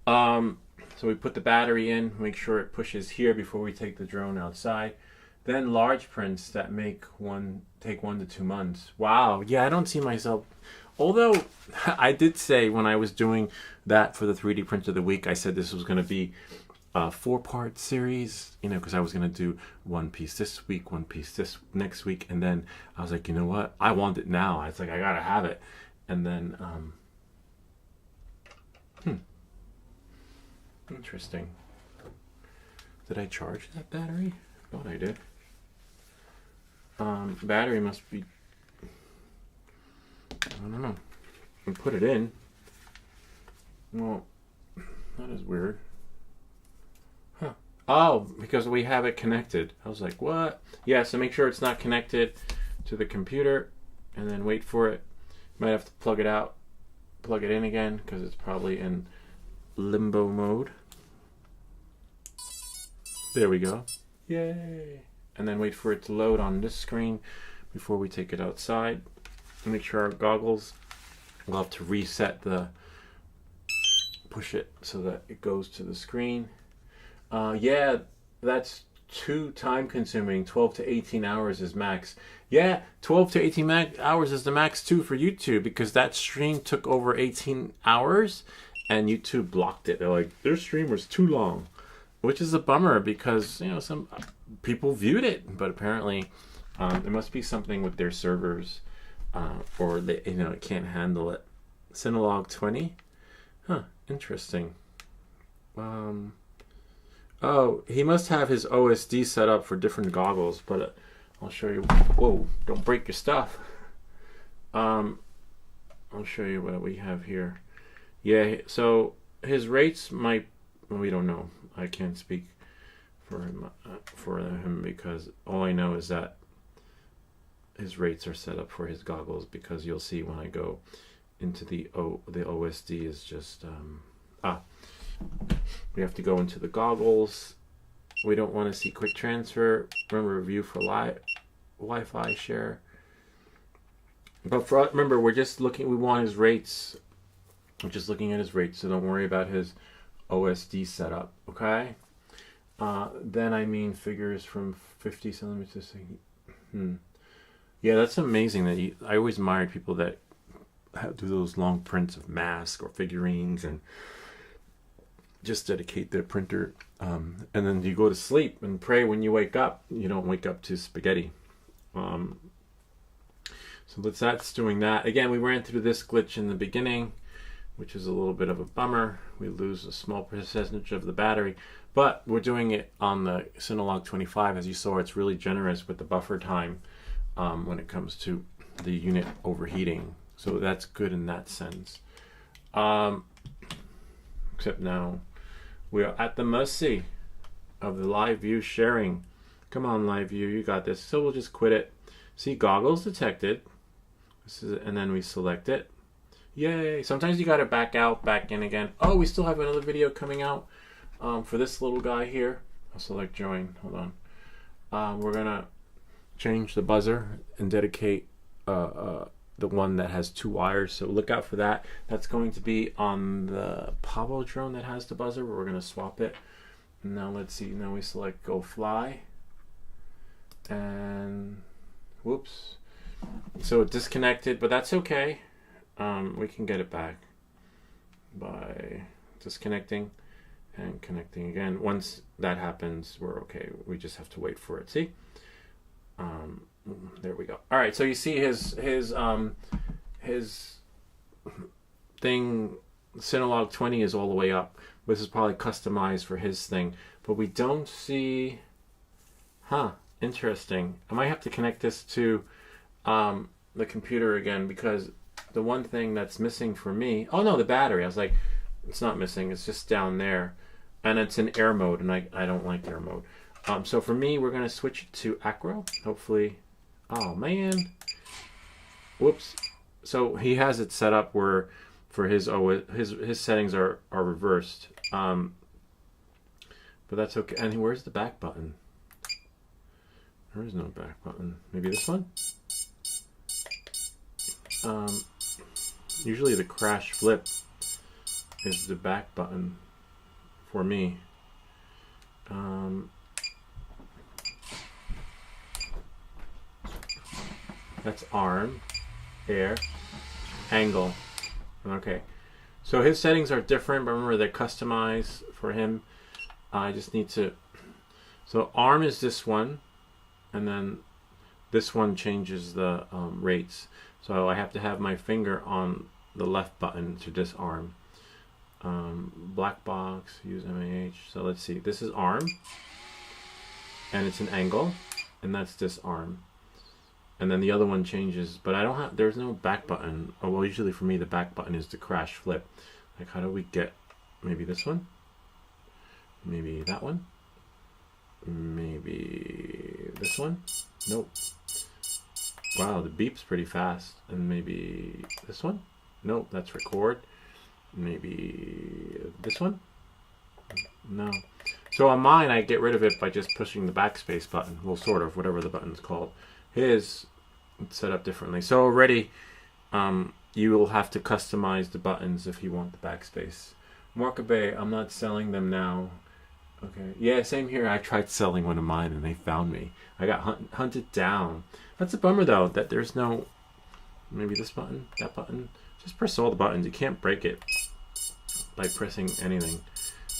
So we put the battery in, make sure it pushes here before we take the drone outside. Then large prints that take 1 to 2 months. Wow, yeah, I don't see myself. Although I did say when I was doing that for the 3D print of the week, I said this was going to be a 4-part series, you know, because I was going to do 1 piece this week, 1 piece this next week, and then I was like, you know what? I want it now. I was like, I gotta have it, and then interesting. Did I charge that battery? I thought I did. Battery must be, I don't know. I put it in. Well, that is weird. Huh. Oh, because we have it connected. I was like, what? Yeah, so make sure it's not connected to the computer and then wait for it. Might have to plug it out, plug it in again, because it's probably in limbo mode. There we go. Yay. And then wait for it to load on this screen before we take it outside. Make sure our goggles, we'll have to reset push it so that it goes to the screen. Yeah, that's too time consuming. 12 to 18 hours is max. Yeah, 12 to 18 hours is the max too for YouTube, because that stream took over 18 hours and YouTube blocked it. They're like, their stream was too long, which is a bummer because, you know, some people viewed it, but apparently there must be something with their servers, or they, you know, it can't handle it. Cinelog20? Huh, interesting. Oh, he must have his OSD set up for different goggles, but I'll show you. Whoa, don't break your stuff. I'll show you what we have here. Yeah, so his rates might, well, we don't know. I can't speak for him because all I know is that his rates are set up for his goggles, because you'll see when I go into the OSD is just we have to go into the goggles. We don't want to see quick transfer. Remember, review for Wi-Fi share. But remember, we're just looking. We want his rates. We're just looking at his rates, so don't worry about his OSD setup. Okay. Then I mean figures from 50 centimeters. Yeah, that's amazing. That I always admired people that do those long prints of masks or figurines and just dedicate their printer, and then you go to sleep and pray when you wake up. You don't wake up to spaghetti. So that's doing that. Again, we ran through this glitch in the beginning, which is a little bit of a bummer. We lose a small percentage of the battery, but we're doing it on the Cinelog20. As you saw, it's really generous with the buffer time when it comes to the unit overheating. So that's good in that sense. Except now we are at the mercy of the live view sharing. Come on, live view, you got this. So we'll just quit it. See, goggles detected. And then we select it. Yay. Sometimes you got to back out, back in again. Oh, we still have another video coming out for this little guy here. I'll select join. Hold on. We're going to change the buzzer and dedicate the one that has 2 wires. So look out for that. That's going to be on the Pavo drone that has the buzzer. We're going to swap it. Now let's see. Now we select go fly. And whoops. So it disconnected, but that's okay. we can get it back by disconnecting and connecting again. Once that happens, we're okay. We just have to wait for it. See? There we go. All right. So you see his thing, Cinelog20 is all the way up. This is probably customized for his thing, but we don't see. Huh? Interesting. I might have to connect this to the computer again, because the one thing that's missing for me. Oh no, the battery. I was like, it's not missing. It's just down there, and it's in air mode, and I don't like air mode. So for me, we're gonna switch it to acro. Hopefully. Oh man. Whoops. So he has it set up where for his settings are reversed. But that's okay. And where's the back button? There is no back button. Maybe this one? Usually the crash flip is the back button for me. That's arm, air, angle. Okay. So his settings are different, but remember they're customized for him. I just need to... So arm is this one, and then this one changes the rates. So I have to have my finger on the left button to disarm. Black box, use MAH. So let's see. This is arm, and it's an angle, and that's disarm. And then the other one changes, but I don't have, there's no back button. Oh, well, usually for me, the back button is the crash flip. Like, how do we get, maybe this one? Maybe that one? Maybe this one? Nope. Wow, the beep's pretty fast. And maybe this one? Nope, that's record. Maybe this one? No. So on mine, I get rid of it by just pushing the backspace button. Well, sort of, whatever the button's called. His, it's set up differently. So already, you will have to customize the buttons if you want the backspace. Markabe, I'm not selling them now. Okay. Yeah, same here. I tried selling one of mine and they found me. I got hunted down. That's a bummer though, that there's no, maybe this button, that button. Just press all the buttons. You can't break it by pressing anything,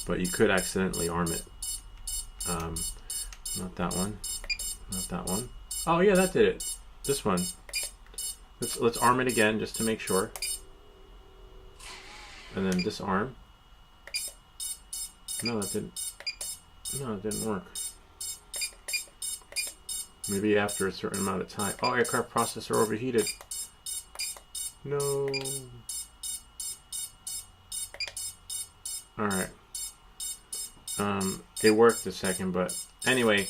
but you could accidentally arm it. Not that one. Not that one. Oh yeah, that did it. This one. Let's arm it again just to make sure. And then disarm. No, that didn't. No, it didn't work. Maybe after a certain amount of time. Oh, aircraft processor overheated. No. Alright. It worked a second, but anyway,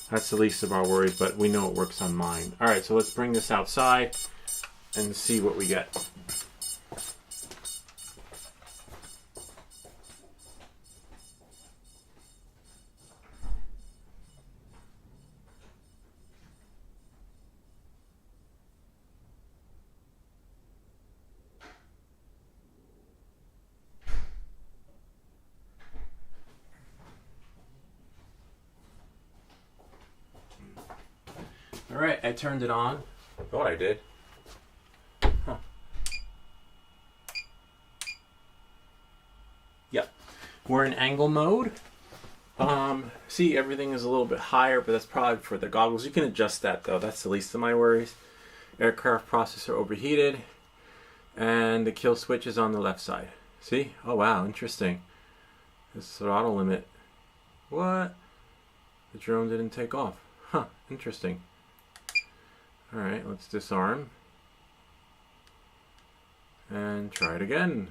that's the least of our worries, but we know it works on mine. Alright, so let's bring this outside and see what we get. Alright, I turned it on. I thought I did. Huh. Yep. We're in angle mode. See, everything is a little bit higher, but that's probably for the goggles. You can adjust that though. That's the least of my worries. Aircraft processor overheated. And the kill switch is on the left side. See? Oh wow, interesting. This throttle limit. What? The drone didn't take off. Huh, interesting. Alright, let's disarm. And try it again.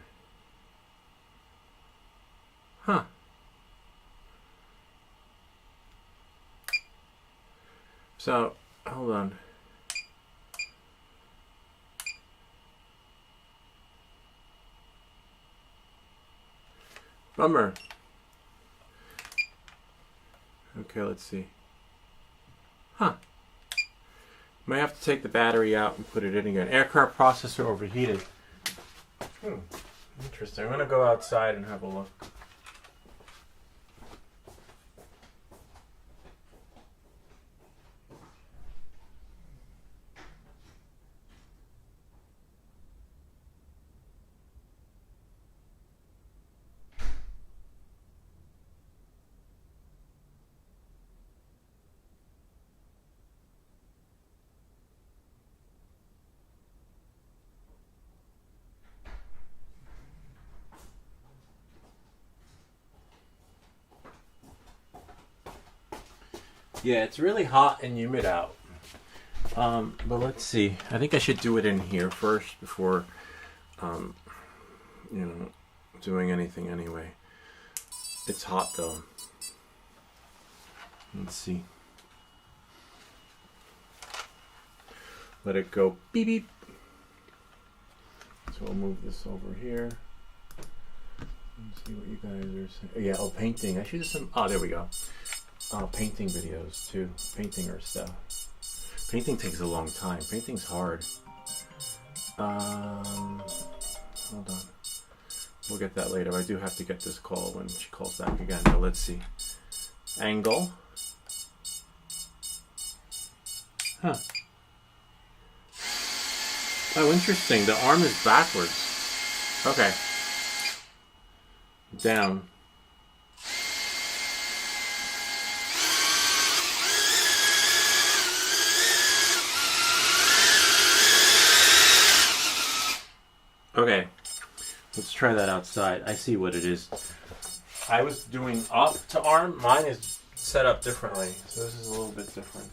Huh. So, hold on. Bummer. Okay, let's see. Huh. Might have to take the battery out and put it in again. Aircraft processor overheated. Interesting. I'm going to go outside and have a look. Yeah, it's really hot and humid out. But let's see. I think I should do it in here first before, you know, doing anything anyway. It's hot though. Let's see. Let it go beep beep. So we'll move this over here. Let's see what you guys are saying. Yeah, oh, painting. I should do some. Oh, there we go. Painting videos too. Painting or stuff. Painting takes a long time. Painting's hard. Hold on. We'll get that later. I do have to get this call when she calls back again. Now let's see. Angle. Huh. Oh, interesting. The arm is backwards. Okay. Down. Okay, let's try that outside. I see what it is. I was doing up to arm. Mine is set up differently, so this is a little bit different.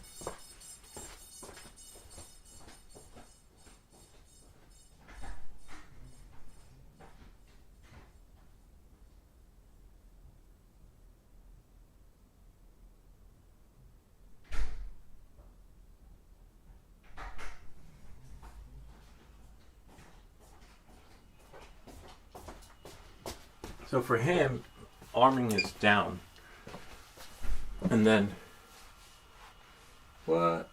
So for him, arming is down. And then, what?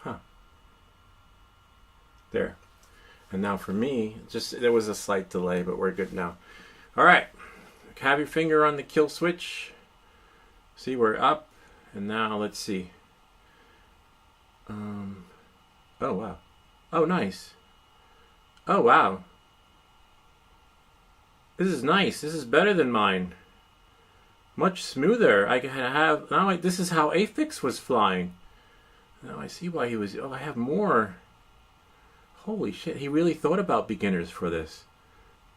Huh. There. And now for me, just there was a slight delay, but we're good now. All right. Have your finger on the kill switch. See, we're up. And now let's see. Oh, wow. Oh, nice. Oh, wow. This is nice. This is better than mine. Much smoother. I can have now. This is how Afix was flying. Now I see why he was. Oh, I have more. Holy shit! He really thought about beginners for this.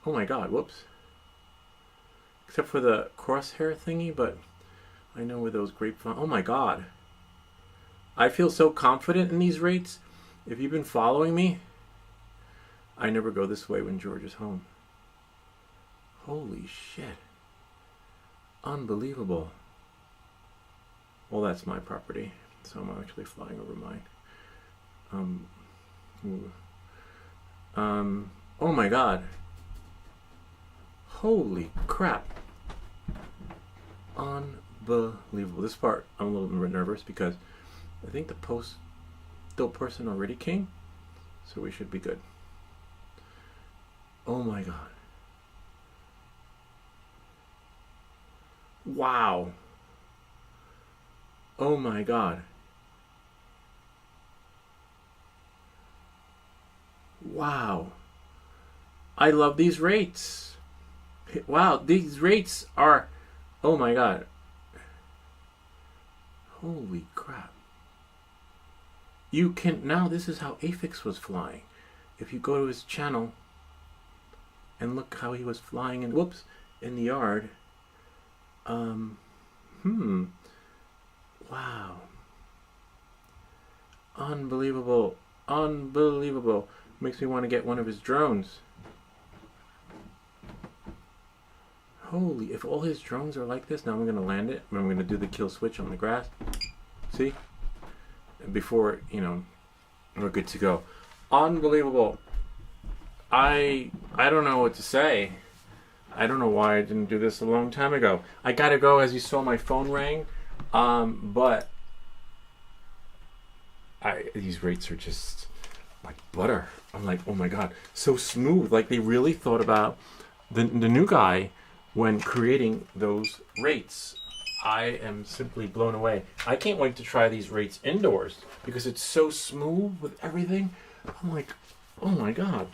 Oh my god! Whoops. Except for the crosshair thingy, but I know where those grapevine. Oh my god! I feel so confident in these rates. If you've been following me, I never go this way when George is home. Holy shit. Unbelievable. Well, that's my property, so I'm actually flying over mine. Oh my god. Holy crap. Unbelievable. This part, I'm a little bit nervous because I think the postal person already came, so we should be good. Oh my god. Wow. Oh my god. Wow. I love these rates. Wow, these rates are... Oh my god. Holy crap. You can... Now this is how Afix was flying. If you go to his channel and look how he was flying in... Whoops. In the yard... Wow. Unbelievable. Unbelievable. Makes me want to get one of his drones. Holy, if all his drones are like this, now I'm going to land it. I'm going to do the kill switch on the grass. See? Before, you know, we're good to go. Unbelievable. I don't know what to say. I don't know why I didn't do this a long time ago. I gotta go, as you saw, my phone rang. But these rates are just like butter. I'm like, oh my god, so smooth. Like they really thought about the new guy when creating those rates. I am simply blown away. I can't wait to try these rates indoors because it's so smooth with everything. I'm like, oh my god,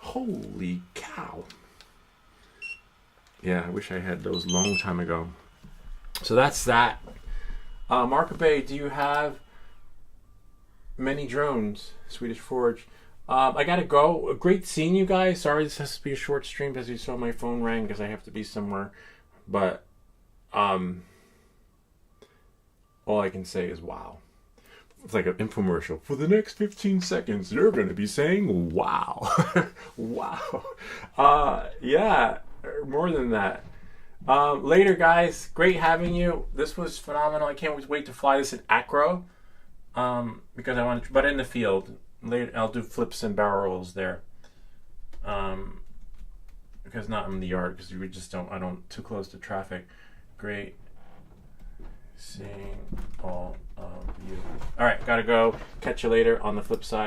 holy cow. Yeah, I wish I had those long time ago. So that's that. Marco Bay, do you have many drones? Swedish Forge. I gotta go. Great seeing you guys. Sorry this has to be a short stream because you saw my phone rang because I have to be somewhere. But all I can say is wow. It's like an infomercial. For the next 15 seconds, you're going to be saying wow. Wow. Yeah, more than that. Later, guys. Great having you. This was phenomenal. I can't wait to fly this in acro. Because I want to, but in the field. Later, I'll do flips and barrel rolls there. Because not in the yard, because we just don't, I don't, too close to traffic. Great seeing all of you. All right, gotta go. Catch you later on the flip side.